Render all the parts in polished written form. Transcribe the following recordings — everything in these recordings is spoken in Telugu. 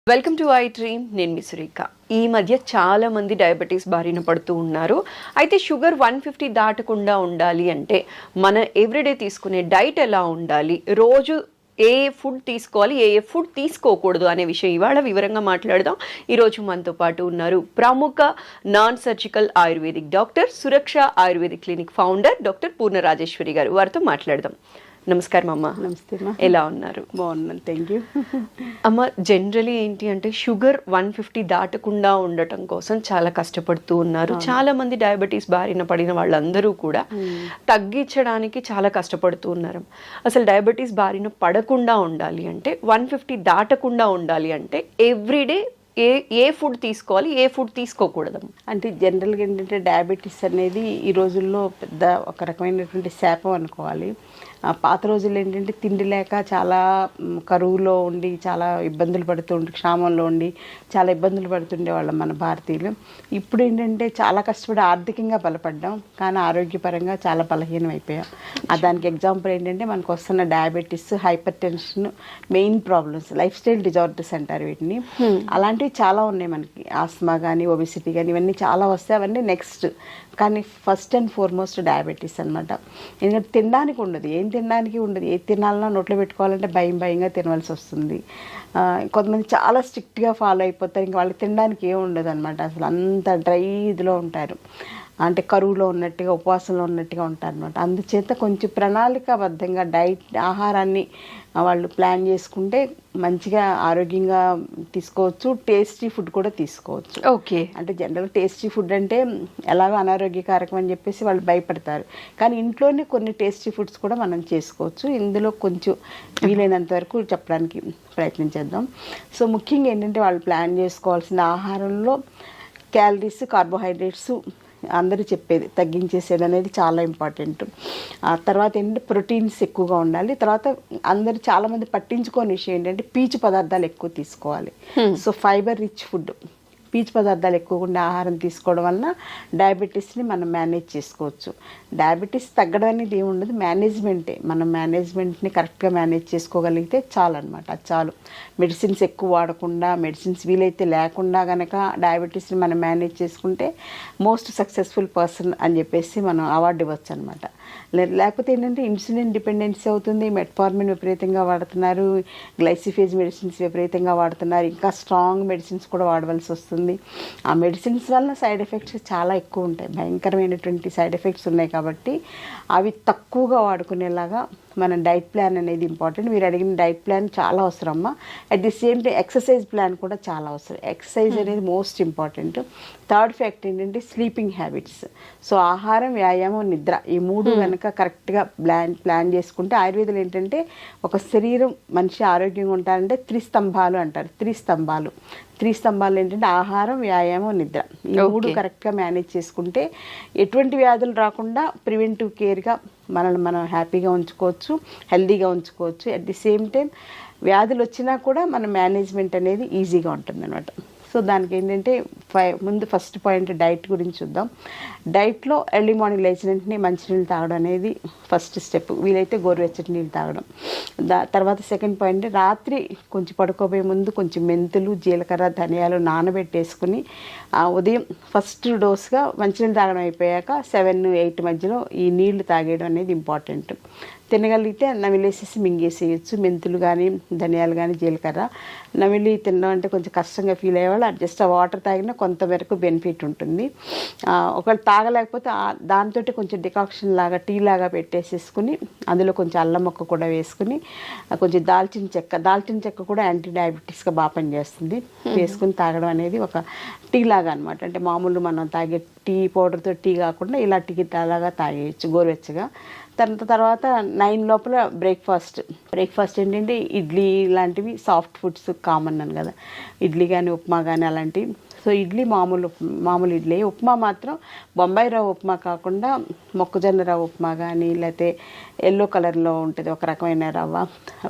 Welcome to I dream. నేను మీ సురేఖ. ఈ మధ్య చాలా మంది డయాబెటీస్ బారిన పడుతూ ఉన్నారు. అయితే షుగర్ 150 దాటకుండా ఉండాలి అంటే మన ఎవ్రీడే తీసుకునే డైట్ ఎలా ఉండాలి, రోజు ఏ ఫుడ్ తీసుకోవాలి, ఏ ఫుడ్ తీసుకోకూడదు అనే విషయం ఇవాళ వివరంగా మాట్లాడదాం. ఈరోజు మనతో పాటు ఉన్నారు ప్రముఖ నాన్ సర్జికల్ ఆయుర్వేదిక్ డాక్టర్, సురక్ష ఆయుర్వేదిక్ క్లినిక్ ఫౌండర్ డాక్టర్ పూర్ణ రాజేశ్వరి గారు. వారితో మాట్లాడదాం. నమస్కారం అమ్మ. నమస్తే అమ్మా. ఎలా ఉన్నారు? బాగున్నాను, థ్యాంక్ యూ. అమ్మ, జనరలీ ఏంటి అంటే షుగర్ 150 దాటకుండా ఉండటం కోసం చాలా కష్టపడుతూ ఉన్నారు. చాలా మంది డయాబెటీస్ బారిన పడిన వాళ్ళందరూ కూడా తగ్గించడానికి చాలా కష్టపడుతూ ఉన్నారు. అసలు డయాబెటీస్ బారిన పడకుండా ఉండాలి అంటే, 150 దాటకుండా ఉండాలి అంటే ఎవ్రీడే ఏ ఫుడ్ తీసుకోవాలి, ఏ ఫుడ్ తీసుకోకూడదు? అంటే జనరల్గా ఏంటంటే డయాబెటీస్ అనేది ఈ రోజుల్లో పెద్ద ఒక రకమైనటువంటి శాపం అనుకోవాలి. పాత రోజుల్లో ఏంటంటే తిండి లేక చాలా కరువులో ఉండి చాలా ఇబ్బందులు పడుతుండే, క్షామంలో ఉండి చాలా ఇబ్బందులు పడుతుండే వాళ్ళం మన భారతీయులు. ఇప్పుడు ఏంటంటే చాలా కష్టపడి ఆర్థికంగా బలపడ్డాం, కానీ ఆరోగ్యపరంగా చాలా బలహీనం అయిపోయాం. దానికి ఎగ్జాంపుల్ ఏంటంటే మనకు వస్తున్న diabetes, hyper tension, main problems, life style disorders అంటారు వీటిని. అలాంటివి చాలా ఉన్నాయి మనకి. ఆస్మా కానీ, ఒబిసిటీ కానీ, ఇవన్నీ చాలా వస్తాయి. అవన్నీ నెక్స్ట్, కానీ ఫస్ట్ అండ్ ఫార్మోస్ట్ డయాబెటీస్ అనమాట. ఎందుకంటే తినడానికి ఉండదు, ఏం తినడానికి ఉండదు. ఏది తినాలన్నా నోట్లో పెట్టుకోవాలంటే భయంగా తినవలసి వస్తుంది. కొంతమంది చాలా స్ట్రిక్ట్గా ఫాలో అయిపోతారు, ఇంకా వాళ్ళకి తినడానికి ఏం ఉండదు అనమాట. అసలు అంత డ్రై ఇదిలో ఉంటారు, అంటే కరువులో ఉన్నట్టుగా, ఉపవాసంలో ఉన్నట్టుగా ఉంటారు అనమాట. అందుచేత కొంచెం ప్రణాళికాబద్ధంగా ఆహారాన్ని వాళ్ళు ప్లాన్ చేసుకుంటే మంచిగా ఆరోగ్యంగా తీసుకోవచ్చు. టేస్టీ ఫుడ్ కూడా తీసుకోవచ్చు. ఓకే. అంటే జనరల్గా టేస్టీ ఫుడ్ అంటే ఎలాగో అనారోగ్యకారకం అని చెప్పేసి వాళ్ళు భయపడతారు, కానీ ఇంట్లోనే కొన్ని టేస్టీ ఫుడ్స్ కూడా మనం చేసుకోవచ్చు. ఇందులో కొంచెం వీలైనంత వరకు చెప్పడానికి ప్రయత్నించేద్దాం. సో ముఖ్యంగా ఏంటంటే వాళ్ళు ప్లాన్ చేసుకోవాల్సిన ఆహారంలో క్యాలరీస్, కార్బోహైడ్రేట్స్ అందరూ చెప్పేది తగ్గించేసేది అనేది చాలా ఇంపార్టెంట్. తర్వాత ఏంటంటే ప్రోటీన్స్ ఎక్కువగా ఉండాలి. తర్వాత అందరూ చాలామంది పట్టించుకోని విషయం ఏంటంటే పీచు పదార్థాలు ఎక్కువ తీసుకోవాలి. సో ఫైబర్ రిచ్ ఫుడ్, పీచు పదార్థాలు ఎక్కువగా ఉండే ఆహారం తీసుకోవడం వలన డయాబెటీస్ని మనం మేనేజ్ చేసుకోవచ్చు. డయాబెటీస్ తగ్గడం అనేది ఏమి ఉండదు, మేనేజ్మెంటే. మనం మేనేజ్మెంట్ని కరెక్ట్గా మేనేజ్ చేసుకోగలిగితే చాలు అనమాట. అది చాలు. మెడిసిన్స్ ఎక్కువ వాడకుండా, మెడిసిన్స్ వీలైతే లేకుండా కనుక డయాబెటీస్ని మనం మేనేజ్ చేసుకుంటే మోస్ట్ సక్సెస్ఫుల్ పర్సన్ అని చెప్పేసి మనం అవార్డు ఇవ్వచ్చు అనమాట. లేకపోతే ఏంటంటే ఇన్సులిన్ డిపెండెన్సీ అవుతుంది, మెట్ఫార్మిన్ విపరీతంగా వాడుతున్నారు, గ్లైసిఫేజ్ మెడిసిన్స్ విపరీతంగా వాడుతున్నారు, ఇంకా స్ట్రాంగ్ మెడిసిన్స్ కూడా వాడవలసి వస్తుంది. ఆ మెడిసిన్స్ వల్ల సైడ్ ఎఫెక్ట్స్ చాలా ఎక్కువ ఉంటాయి, భయంకరమైనటువంటి సైడ్ ఎఫెక్ట్స్ ఉన్నాయి. కాబట్టి అవి తక్కువగా వాడుకునేలాగా మన డైట్ ప్లాన్ అనేది ఇంపార్టెంట్. మీరు అడిగిన డైట్ ప్లాన్ చాలా అవసరం అమ్మా. At the same time exercise plan కూడా చాలా అవసరం. ఎక్సర్సైజ్ అనేది మోస్ట్ ఇంపార్టెంట్. థర్డ్ ఫ్యాక్ట్ ఏంటంటే స్లీపింగ్ హ్యాబిట్స్. సో ఆహారం, వ్యాయామం, నిద్ర, ఈ మూడు కనుక కరెక్ట్గా ప్లాన్ చేసుకుంటే, ఆయుర్వేదంలో ఏంటంటే ఒక శరీరం మనిషి ఆరోగ్యంగా ఉంటారంటే త్రిస్తంభాలు అంటారు. త్రిస్తంభాలు ఏంటంటే ఆహారం, వ్యాయామం, నిద్ర. ఈ మూడు కరెక్ట్గా మేనేజ్ చేసుకుంటే ఎటువంటి వ్యాధులు రాకుండా ప్రివెంటివ్ కేర్గా మనల్ని మనం హ్యాపీగా ఉంచుకోవచ్చు, హెల్దీగా ఉంచుకోవచ్చు. అట్ ది సేమ్ టైం వ్యాధులు వచ్చినా కూడా మన మేనేజ్మెంట్ అనేది ఈజీగా ఉంటుంది అనమాట. సో దానికి ఏంటంటే ముందు ఫస్ట్ పాయింట్ డైట్ గురించి చూద్దాం. డైట్లో ఎర్లీ మార్నింగ్ లేచిన వెంటనే మంచినీళ్ళు తాగడం అనేది ఫస్ట్ స్టెప్. వీలైతే గోరువెచ్చటి నీళ్ళు తాగడం. తర్వాత సెకండ్ పాయింట్, రాత్రి కొంచెం పడుకోబోయే ముందు కొంచెం మెంతులు, జీలకర్ర, ధనియాలు నానబెట్టేసుకుని ఉదయం ఫస్ట్ డోస్గా మంచినీళ్ళు తాగడం అయిపోయాక 7-8 మధ్యలో ఈ నీళ్లు తాగేయడం అనేది ఇంపార్టెంట్. తినగలిగితే నమిలేసేసి మింగేసేయచ్చు. మెంతులు కానీ, ధనియాలు కానీ, జీలకర్ర నమిలి తినడం అంటే కొంచెం కష్టంగా ఫీల్ అయ్యేవాళ్ళు జస్ట్ ఆ వాటర్ తాగినా కొంతవరకు బెనిఫిట్ ఉంటుంది. ఒకవేళ తాగలేకపోతే దాంతో కొంచెం డికాక్షన్ లాగా, టీ లాగా పెట్టేసేసుకుని అందులో కొంచెం అల్లం ముక్క కూడా వేసుకుని, కొంచెం దాల్చిన చెక్క కూడా యాంటీ డయాబెటీస్గా బాగా పనిచేస్తుంది. వేసుకుని తాగడం అనేది ఒక టీ లాగా అనమాట. అంటే మామూలు మనం తాగే టీ పౌడర్తో టీ కాకుండా ఇలా టీ లాగా తాగేయచ్చు గోరువెచ్చగా. తర్వాత 9 లోపల బ్రేక్ఫాస్ట్ ఏంటంటే ఇడ్లీ లాంటివి సాఫ్ట్ ఫుడ్స్ కామన్ అని కదా, ఇడ్లీ కానీ, ఉప్మా కానీ అలాంటివి. సో ఇడ్లీ మామూలు ఇడ్లీ. ఉప్మా మాత్రం బొంబాయి రవ్వ ఉప్మా కాకుండా మొక్కజొన్న రవ్వ ఉప్మా కానీ, లేకపోతే ఎల్లో కలర్లో ఉంటుంది ఒక రకమైన రవ్వ,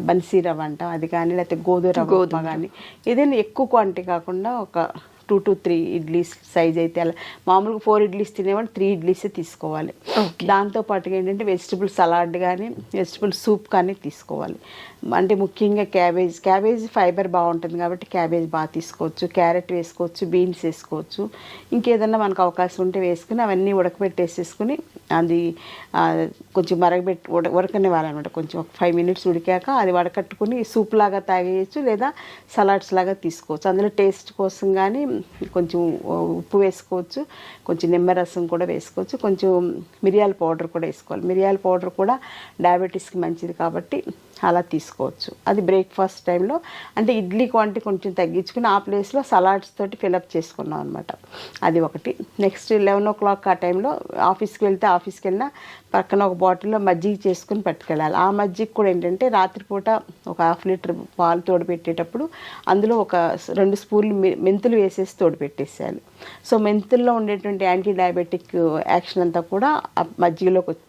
బన్సీ రవ్వ అంటాం, అది కానీ, లేకపోతే గోధుమ రవ్వ ఉప్మా కానీ, ఏదైనా ఎక్కువ క్వాంటిటీ కాకుండా ఒక 2 to 3 ఇడ్లీస్ సైజ్ అయితే, అలా మామూలుగా 4 ఇడ్లీస్ తినేవాళ్ళు 3 ఇడ్లీసే తీసుకోవాలి. దాంతోపాటుగా ఏంటంటే వెజిటబుల్ సలాడ్ కానీ, వెజిటబుల్ సూప్ కానీ తీసుకోవాలి. అంటే ముఖ్యంగా క్యాబేజ్ ఫైబర్ బాగుంటుంది కాబట్టి క్యాబేజ్ బాగా తీసుకోవచ్చు, క్యారెట్ వేసుకోవచ్చు, బీన్స్ వేసుకోవచ్చు, ఇంకేదన్నా మనకు అవకాశం ఉంటే వేసుకుని అవన్నీ ఉడకబెట్టేసేసుకుని అది కొంచెం ఉడకనివ్వాలన్నమాట. కొంచెం ఒక 5 minutes ఉడికాక అది వడకట్టుకుని సూప్ లాగా తాగేయచ్చు, లేదా సలాడ్స్ లాగా తీసుకోవచ్చు. అందులో టేస్ట్ కోసం కానీ కొంచెం ఉప్పు వేసుకోవచ్చు, కొంచెం నిమ్మరసం కూడా వేసుకోవచ్చు, కొంచెం మిరియాల పౌడర్ కూడా వేసుకోవాలి. మిరియాల పౌడర్ కూడా డయాబెటీస్కి మంచిది కాబట్టి అలా తీసుకోవచ్చు. అది బ్రేక్ఫాస్ట్ టైంలో, అంటే ఇడ్లీ క్వాంటిటీ కొంచెం తగ్గించుకుని ఆ ప్లేస్లో సలాడ్స్ తోటి ఫిలప్ చేసుకున్నాం అనమాట. అది ఒకటి. నెక్స్ట్ 11 o'clock ఆ టైంలో ఆఫీస్కి వెళ్ళినా పక్కన ఒక బాటిల్లో మజ్జిగ చేసుకుని పట్టుకెళ్ళాలి. ఆ మజ్జిగ కూడా ఏంటంటే రాత్రిపూట ఒక 1/2 liter పాలు తోడుపెట్టేటప్పుడు అందులో ఒక 2 స్పూన్లు మెంతులు వేసేసి తోడుపెట్టేసేయాలి. సో మెంతుల్లో ఉండేటువంటి యాంటీ డయాబెటిక్ యాక్షన్ అంతా కూడా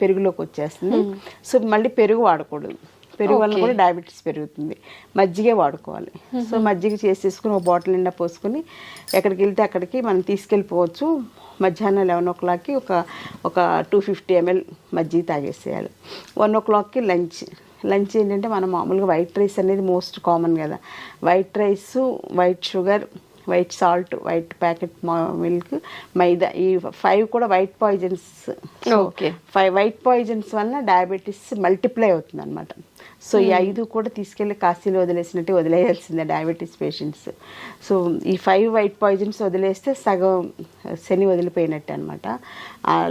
పెరుగులోకి వచ్చేస్తుంది. సో మళ్ళీ పెరుగు వాడకూడదు. పెరుగు వల్ల కూడా డయాబెటీస్ పెరుగుతుంది. మజ్జిగే వాడుకోవాలి. సో మజ్జిగ చేసేసుకుని ఒక బాటిల్ నిండా పోసుకొని ఎక్కడికి వెళ్తే అక్కడికి మనం తీసుకెళ్ళిపోవచ్చు. మధ్యాహ్నం 11 o'clockకి ఒక 250 ml మజ్జిగ తాగేసేయాలి. 1 o'clockకి లంచ్ ఏంటంటే మనం మామూలుగా వైట్ రైస్ అనేది మోస్ట్ కామన్ కదా. White rice, white sugar, white salt, white packet milk, maida, ఈ 5 కూడా white poisons. Okay. 5 white poisons వల్ల డయాబెటీస్ మల్టిప్లై అవుతుంది అనమాట. సో ఈ 5 కూడా తీసుకెళ్ళి కాశీలో వదిలేయాల్సిందే డయాబెటీస్ పేషెంట్స్. సో ఈ 5 వైట్ పాయిజన్స్ వదిలేస్తే సగం శని వదిలిపోయినట్టు అనమాట.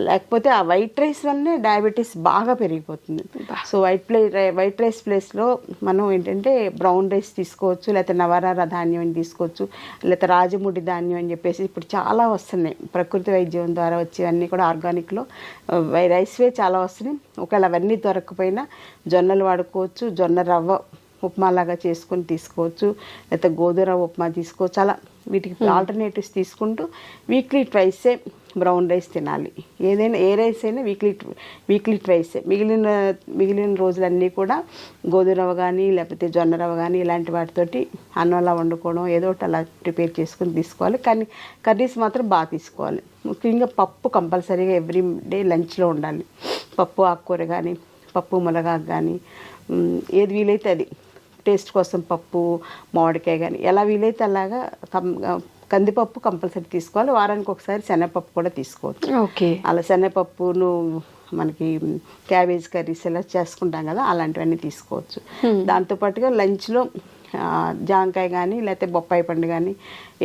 లేకపోతే ఆ వైట్ రైస్ వల్లనే డయాబెటీస్ బాగా పెరిగిపోతుంది. సో వైట్ రైస్ ప్లేస్లో మనం ఏంటంటే బ్రౌన్ రైస్ తీసుకోవచ్చు, లేకపోతే నవరార ధాన్యం అని తీసుకోవచ్చు, లేకపోతే రాజముడి ధాన్యం అని చెప్పేసి ఇప్పుడు చాలా వస్తున్నాయి. ప్రకృతి వైద్యం ద్వారా వచ్చేవన్నీ కూడా ఆర్గానిక్లో రైస్వే చాలా వస్తున్నాయి. ఒకవేళ అవన్నీ దొరకకపోయినా జొన్నలు వాడుకోవచ్చు, జొన్న రవ్వ ఉప్మాలాగా చేసుకొని తీసుకోవచ్చు, లేకపోతే గోధుమ రవ్వ ఉప్మా తీసుకోవచ్చు. అలా వీటికి ఆల్టర్నేటివ్స్ తీసుకుంటూ వీక్లీ ట్వైసే బ్రౌన్ రైస్ తినాలి. ఏ రైస్ అయినా వీక్లీ ట్వైసే. మిగిలిన రోజులన్నీ కూడా గోధుమ రవ్వ కానీ లేకపోతే జొన్న రవ్వ కానీ ఇలాంటి వాటితోటి అన్నంలా వండుకోవడం, ఏదో ఒకటి అలా ప్రిపేర్ చేసుకుని తీసుకోవాలి. కానీ కర్రీస్ మాత్రం బాగా తీసుకోవాలి. ముఖ్యంగా పప్పు కంపల్సరీగా ఎవ్రీ డే లంచ్లో ఉండాలి. పప్పు ఆకుకూర కానీ, పప్పు మునగాకు కానీ, ఏది వీలైతే అది. టేస్ట్ కోసం పప్పు, మామిడికాయ కానీ ఎలా వీలైతే అలాగా. కందిపప్పు కంపల్సరీ తీసుకోవాలి. వారానికి ఒకసారి శనగపప్పు కూడా తీసుకోవచ్చు. ఓకే. అలా శనగపప్పును మనకి క్యాబేజ్ కర్రీస్ ఎలా చేసుకుంటాం కదా, అలాంటివన్నీ తీసుకోవచ్చు. దాంతోపాటుగా లంచ్లో జాంకాయ కానీ లేకపోతే బొప్పాయి పండు కానీ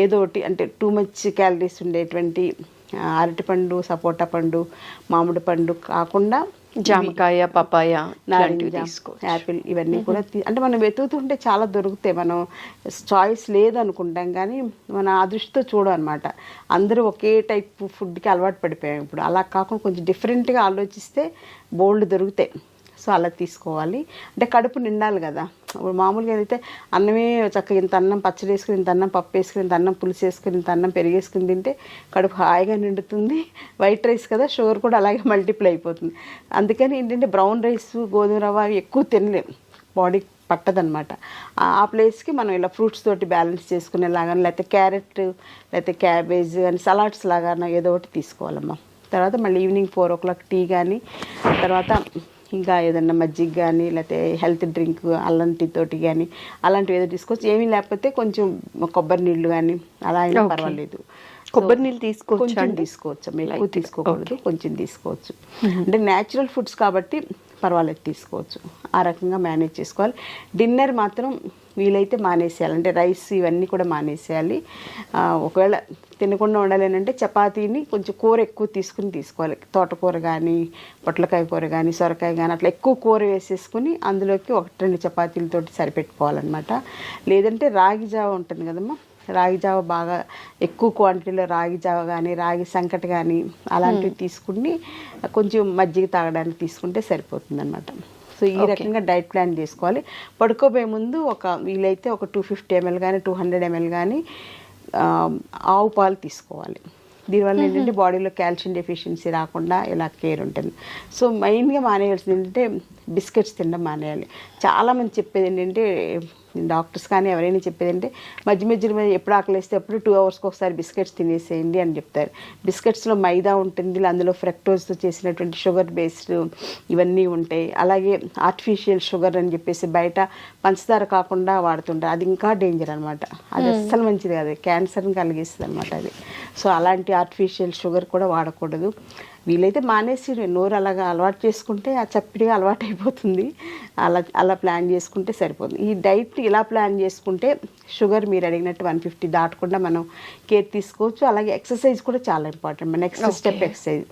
ఏదో ఒకటి, అంటే టూ మచ్ క్యాలరీస్ ఉండేటువంటి అరటిపండు, సపోటా పండు, మామిడి పండు కాకుండా జామకాయ, పపాయ, నారింజ, యాపిల్ ఇవన్నీ కూడా అంటే మనం వెతుకుతుంటే చాలా దొరుకుతాయి. మనం చాయిస్ లేదనుకుంటాం కానీ మన అదృష్టితో చూడం అనమాట. అందరూ ఒకే టైప్ ఫుడ్కి అలవాటు పడిపోయాం ఇప్పుడు. అలా కాకుండా కొంచెం డిఫరెంట్గా ఆలోచిస్తే బోల్డ్ దొరుకుతాయి. సో అలా తీసుకోవాలి. అంటే కడుపు నిండాలి కదా. ఇప్పుడు మామూలుగా అయితే అన్నమే చక్కగా ఇంత అన్నం పచ్చడి వేసుకుని, ఇంత అన్నం పప్పు వేసుకుని, ఇంత అన్నం పులుసు వేసుకుని, ఇంత అన్నం పెరిగేసుకుని తింటే కడుపు హాయిగా నిండుతుంది. వైట్ రైస్ కదా, షుగర్ కూడా అలాగే మల్టిప్లై అయిపోతుంది. అందుకని ఏంటంటే బ్రౌన్ రైస్, గోధుమ రవ్వ అవి ఎక్కువ తినలేం, బాడీకి పట్టదనమాట. ఆ ప్లేస్కి మనం ఇలా ఫ్రూట్స్ తోటి బ్యాలెన్స్ చేసుకునేలాగా, లేకపోతే క్యారెట్, లేకపోతే క్యాబేజ్ అని సలాడ్స్ లాగా ఏదో ఒకటి తీసుకోవాలమ్మా. తర్వాత మళ్ళీ ఈవినింగ్ 4 o'clock టీ కానీ, తర్వాత ఇంకా ఏదన్నా మజ్జిగ కానీ లేకపోతే హెల్త్ డ్రింక్ అల్లం టీ తోటి కానీ అలాంటివి ఏదో తీసుకోవచ్చు. ఏమీ లేకపోతే కొంచెం కొబ్బరి నీళ్ళు కానీ అలా అయినా పర్వాలేదు. కొబ్బరి నీళ్ళు తీసుకోవచ్చు, ఎక్కువ తీసుకోకూడదు, కొంచెం తీసుకోవచ్చు. అంటే న్యాచురల్ ఫుడ్స్ కాబట్టి పర్వాలేదు, తీసుకోవచ్చు. ఆ రకంగా మేనేజ్ చేసుకోవాలి. డిన్నర్ మాత్రం వీలైతే మానేసేయాలి. అంటే రైస్ ఇవన్నీ కూడా మానేసేయాలి. ఒకవేళ తినకుండా ఉండాలేనంటే చపాతీని కొంచెం కూర ఎక్కువ తీసుకోవాలి. తోటకూర కానీ, పొట్లకాయ కూర కానీ, సొరకాయ కానీ అట్లా ఎక్కువ కూర వేసేసుకుని అందులోకి 1-2 చపాతీలతోటి సరిపెట్టుకోవాలన్నమాట. లేదంటే రాగి జావ ఉంటుంది కదమ్మా, రాగి జావ బాగా ఎక్కువ క్వాంటిటీలో రాగి జావ కానీ, రాగి సంకటి కానీ అలాంటివి తీసుకుని కొంచెం మజ్జిగ తాగడానికి తీసుకుంటే సరిపోతుంది అనమాట. సో ఈ రకంగా డైట్ ప్లాన్ చేసుకోవాలి. పడుకోబోయే ముందు వీలైతే ఒక 250 ml కానీ 200 ml కానీ ఆవు పాలు తీసుకోవాలి. దీనివల్ల ఏంటంటే బాడీలో కాల్షియం డెఫిషియన్సీ రాకుండా ఇలా కేర్ ఉంటుంది. సో మెయిన్గా మానేయాల్సింది ఏంటంటే బిస్కెట్స్ తినడం మానేయాలి. చాలామంది చెప్పేది ఏంటంటే డాక్టర్స్ కానీ ఎవరైనా చెప్పేది అంటే మధ్య మధ్యలో ఎప్పుడు ఆకలిస్తే అప్పుడు 2 అవర్స్కి ఒకసారి బిస్కెట్స్ తినేసేయండి అని చెప్తారు. బిస్కెట్స్లో మైదా ఉంటుంది, అందులో ఫ్రక్టోజ్తో చేసినటువంటి షుగర్ బేస్డ్ ఇవన్నీ ఉంటాయి. అలాగే ఆర్టిఫిషియల్ షుగర్ అని చెప్పేసి బయట పంచదార కాకుండా వాడుతుంటారు, అది ఇంకా డేంజర్ అనమాట. అది అస్సలు మంచిది కాదు, క్యాన్సర్ని కలిగిస్తుంది అనమాట అది. సో అలాంటి ఆర్టిఫిషియల్ షుగర్ కూడా వాడకూడదు. వీలైతే మానేసి నోరు అలాగా అలవాటు చేసుకుంటే ఆ చప్పిడిగా అలవాటు అయిపోతుంది. అలా ప్లాన్ చేసుకుంటే సరిపోతుంది. ఈ డైట్ ఇలా ప్లాన్ చేసుకుంటే షుగర్ మీరు అడిగినట్టు 150 దాటకుండా మనం కేర్ తీసుకోవచ్చు. అలాగే ఎక్సర్సైజ్ కూడా చాలా ఇంపార్టెంట్. మన నెక్స్ట్ స్టెప్ ఎక్సర్సైజ్.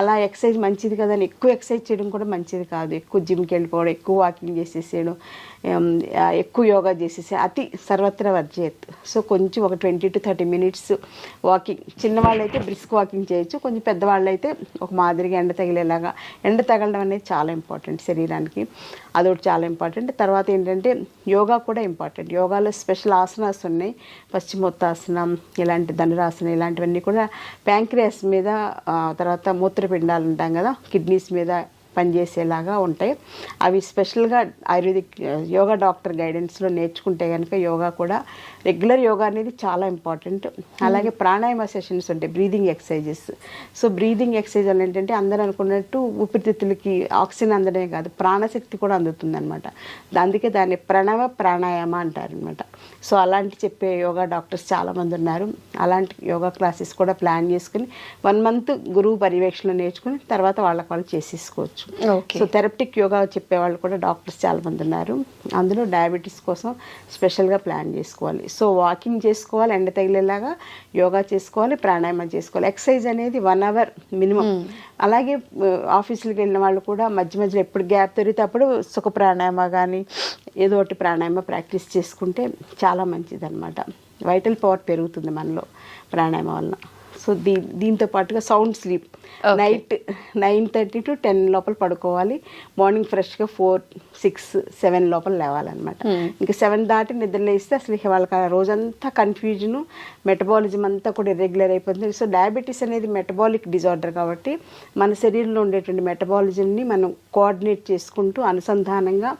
అలా ఎక్సర్సైజ్ మంచిది కదా అని ఎక్కువ ఎక్సర్సైజ్ చేయడం కూడా మంచిది కాదు. ఎక్కువ జిమ్కి వెళ్ళిపోవడం, ఎక్కువ వాకింగ్ చేసేసేయడం, ఎక్కువ యోగా చేసేసి అతి సర్వత్ర వర్జేత్. సో కొంచెం ఒక 20 to 30 minutes వాకింగ్. చిన్నవాళ్ళు అయితే బ్రిస్క్ వాకింగ్ చేయొచ్చు, కొంచెం పెద్దవాళ్ళు అయితే ఒక మాదిరిగా ఎండ తగిలేలాగా. ఎండ తగలడం అనేది చాలా ఇంపార్టెంట్ శరీరానికి, అదొకటి చాలా ఇంపార్టెంట్. తర్వాత ఏంటంటే యోగా కూడా ఇంపార్టెంట్. యోగాలో స్పెషల్ ఆసనాస్ ఉన్నాయి, పశ్చిమోత్తాసనం, ఇలాంటి ధనురాసనం, ఇలాంటివన్నీ కూడా ప్యాంక్రియాస్ మీద, తర్వాత మూత్రపిండాలు ఉంటాం కదా, కిడ్నీస్ మీద పనిచేసేలాగా ఉంటాయి. అవి స్పెషల్గా ఆయుర్వేదిక్ యోగా డాక్టర్ గైడెన్స్లో నేర్చుకుంటే కనుక యోగా కూడా రెగ్యులర్ యోగా అనేది చాలా ఇంపార్టెంట్. అలాగే ప్రాణాయామ సెషన్స్ ఉంటాయి, breathing exercises. So breathing exercise వల్ల ఏంటంటే అందరూ అనుకున్నట్టు ఊపిరితిత్తులకి ఆక్సిజన్ అందడమే కాదు, ప్రాణశక్తి కూడా అందుతుంది అనమాట. అందుకే దాన్ని ప్రణవ ప్రాణాయామ అంటారు అనమాట. సో అలాంటి చెప్పే యోగా డాక్టర్స్ చాలామంది ఉన్నారు. అలాంటి యోగా క్లాసెస్ కూడా ప్లాన్ చేసుకుని 1 month గురువు పర్యవేక్షణ నేర్చుకుని తర్వాత వాళ్ళకి వాళ్ళు చేసేసుకోవచ్చు. సో థెరప్టిక్ యోగా చెప్పేవాళ్ళు కూడా డాక్టర్స్ చాలామంది ఉన్నారు. అందులో డయాబెటీస్ కోసం స్పెషల్గా ప్లాన్ చేసుకోవాలి. సో వాకింగ్ చేసుకోవాలి, ఎండ తగిలేలాగా యోగా చేసుకోవాలి, ప్రాణాయామం చేసుకోవాలి. ఎక్సర్సైజ్ అనేది 1 hour మినిమం. అలాగే ఆఫీసులకు వెళ్ళిన వాళ్ళు కూడా మధ్య మధ్యలో ఎప్పుడు గ్యాప్ దొరికితే అప్పుడు సుఖ ప్రాణాయామ కానీ ఏదో ఒకటి ప్రాణాయామ ప్రాక్టీస్ చేసుకుంటే చాలా మంచిది అనమాట. వైటల్ పవర్ పెరుగుతుంది మనలో ప్రాణాయామం వలన. సో దీంతో పాటుగా సౌండ్ స్లీప్. నైట్ 9:30 to 10 లోపల పడుకోవాలి. మార్నింగ్ ఫ్రెష్గా 4, 6, 7 లోపల లేవాలన్నమాట. ఇంకా 7 దాటి నిద్ర లేస్తే అసలు వాళ్ళకి రోజంతా కన్ఫ్యూజను, మెటబాలిజం అంతా కూడా ఇర్రెగ్యులర్ అయిపోతుంది. సో డయాబెటీస్ అనేది మెటబాలిక్ డిజార్డర్ కాబట్టి మన శరీరంలో ఉండేటువంటి మెటబాలిజంని మనం కోఆర్డినేట్ చేసుకుంటూ అనుసంధానంగా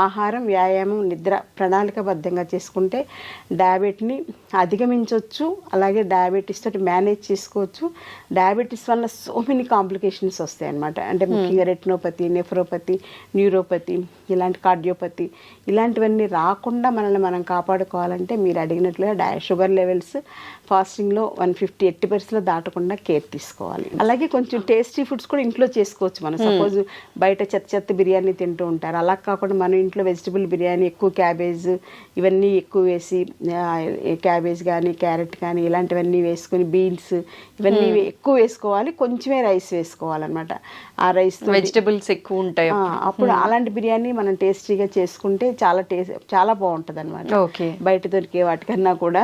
ఆహారం, వ్యాయామం, నిద్ర ప్రణాళికబద్ధంగా చేసుకుంటే డయాబెటీని అధిగమించవచ్చు. అలాగే డయాబెటీస్ తోటి మేనేజ్ చేసుకోవచ్చు. డయాబెటీస్ వల్ల సో మెనీ కాంప్లికేషన్స్ వస్తాయి అన్నమాట. అంటే ముఖ్యంగా రెటినోపతి, నెఫ్రోపతి, న్యూరోపతి, ఇలాంటి కార్డియోపతి, ఇలాంటివన్నీ రాకుండా మనల్ని మనం కాపాడుకోవాలంటే మీరు అడిగినట్లుగా షుగర్ లెవెల్స్ ఫాస్టింగ్లో 150 80% దాటకుండా కేర్ తీసుకోవాలి. అలాగే కొంచెం టేస్టీ ఫుడ్స్ కూడా ఇంట్లో చేసుకోవచ్చు. మనం సపోజ్ బయట చెత్త బిర్యానీ తింటూ ఉంటారు, అలా కాకుండా మనం ఇంట్లో వెజిటబుల్ బిర్యానీ, ఎక్కువ క్యాబేజ్ ఇవన్నీ ఎక్కువ వేసి, క్యాబేజ్ కానీ క్యారెట్ కానీ ఇలాంటివన్నీ వేసుకొని, బీన్స్ ఇవన్నీ ఎక్కువ వేసుకోవాలి, కొంచెమే రైస్ వేసుకోవాలన్నమాట. ఆ రైస్ వెజిటబుల్స్ ఎక్కువ ఉంటాయి అప్పుడు అలాంటి బిర్యానీ మనం టేస్టీగా చేసుకుంటే చాలా బాగుంటుంది అనమాట. బయట దొరికే వాటికన్నా కూడా.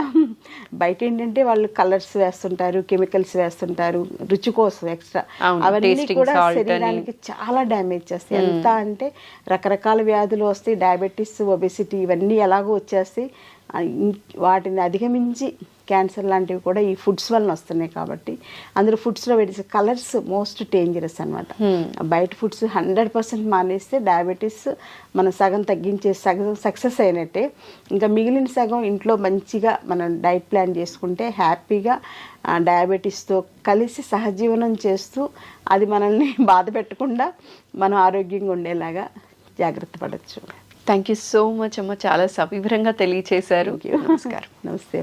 బయట ఏంటంటే వాళ్ళు కలర్స్ వేస్తుంటారు, కెమికల్స్ వేస్తుంటారు రుచి కోసం ఎక్స్ట్రా. అవన్నీ కూడా శరీరానికి చాలా డ్యామేజ్ చేస్తాయి. ఎంత అంటే రకరకాల వ్యాధులు వస్తాయి, డయాబెటీస్, ఒబెసిటీ ఇవన్నీ ఎలాగో వచ్చేస్తాయి. వాటిని అధిగమించి క్యాన్సర్ లాంటివి కూడా ఈ ఫుడ్స్ వలన వస్తున్నాయి. కాబట్టి అందులో ఫుడ్స్లో వేసే కలర్స్ మోస్ట్ డేంజరస్ అనమాట. బయట ఫుడ్స్ 100% మానేస్తే డయాబెటీస్ మనం సగం తగ్గించే సక్సెస్ అయినట్టే. ఇంకా మిగిలిన సగం ఇంట్లో మంచిగా మనం డైట్ ప్లాన్ చేసుకుంటే హ్యాపీగా డయాబెటీస్తో కలిసి సహజీవనం చేస్తూ అది మనల్ని బాధ పెట్టకుండా మనం ఆరోగ్యంగా ఉండేలాగా జాగ్రత్త పడవచ్చు. థ్యాంక్ యూ సో మచ్ అమ్మ, చాలా సవివరంగా తెలియచేశారు. నమస్కారం. నమస్తే.